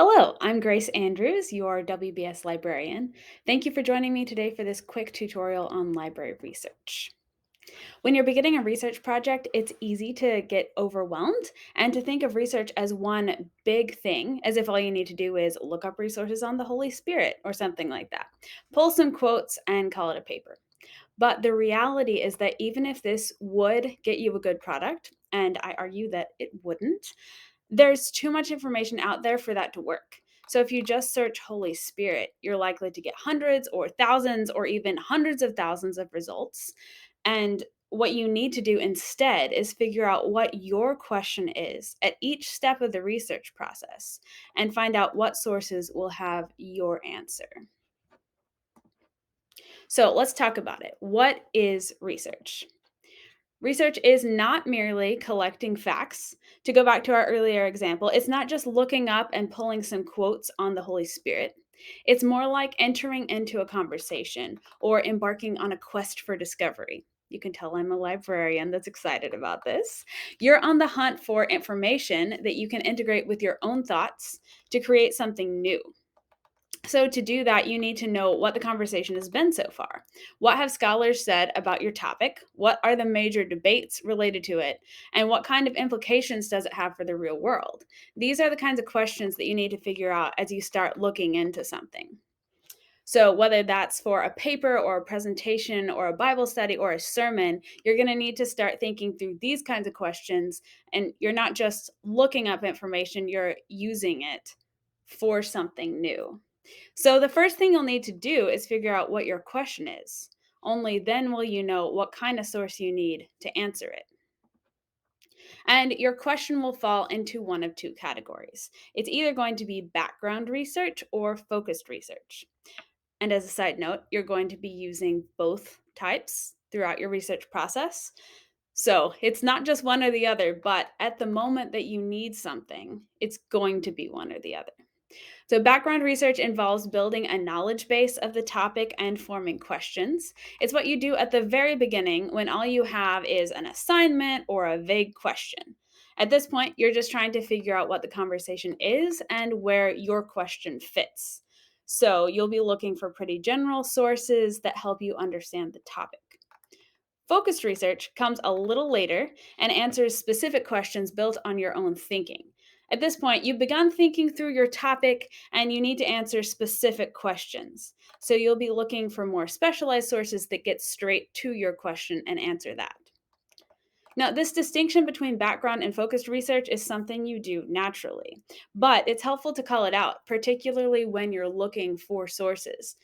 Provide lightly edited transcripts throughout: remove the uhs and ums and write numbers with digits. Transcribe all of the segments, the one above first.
Hello, I'm Grace Andrews, your WBS librarian. Thank you for joining me today for this quick tutorial on library research. When you're beginning a research project, it's easy to get overwhelmed and to think of research as one big thing, as if all you need to do is look up resources on the Holy Spirit or something like that. Pull some quotes and call it a paper. But the reality is that even if this would get you a good product, and I argue that it wouldn't, there's too much information out there for that to work. So if you just search Holy Spirit, you're likely to get hundreds or thousands or even hundreds of thousands of results. And what you need to do instead is figure out what your question is at each step of the research process and find out what sources will have your answer. So let's talk about it. What is research? Research is not merely collecting facts. To go back to our earlier example, it's not just looking up and pulling some quotes on the Holy Spirit. It's more like entering into a conversation or embarking on a quest for discovery. You can tell I'm a librarian that's excited about this. You're on the hunt for information that you can integrate with your own thoughts to create something new. So, to do that, you need to know what the conversation has been so far. What have scholars said about your topic? What are the major debates related to it? And what kind of implications does it have for the real world? These are the kinds of questions that you need to figure out as you start looking into something. So, whether that's for a paper or a presentation or a Bible study or a sermon, you're going to need to start thinking through these kinds of questions. And you're not just looking up information, you're using it for something new. So, the first thing you'll need to do is figure out what your question is. Only then will you know what kind of source you need to answer it. And your question will fall into one of two categories. It's either going to be background research or focused research. And as a side note, you're going to be using both types throughout your research process. So it's not just one or the other, but at the moment that you need something, it's going to be one or the other. So, background research involves building a knowledge base of the topic and forming questions. It's what you do at the very beginning when all you have is an assignment or a vague question. At this point, you're just trying to figure out what the conversation is and where your question fits. So, you'll be looking for pretty general sources that help you understand the topic. Focused research comes a little later and answers specific questions built on your own thinking. At this point, you've begun thinking through your topic and you need to answer specific questions. So you'll be looking for more specialized sources that get straight to your question and answer that. Now, this distinction between background and focused research is something you do naturally, but it's helpful to call it out, particularly when you're looking for sources.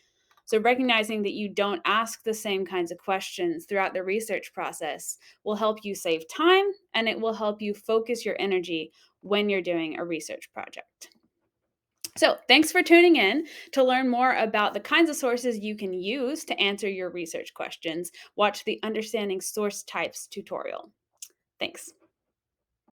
So, recognizing that you don't ask the same kinds of questions throughout the research process will help you save time and it will help you focus your energy when you're doing a research project. So, thanks for tuning in. To learn more about the kinds of sources you can use to answer your research questions, watch the Understanding Source Types tutorial. Thanks.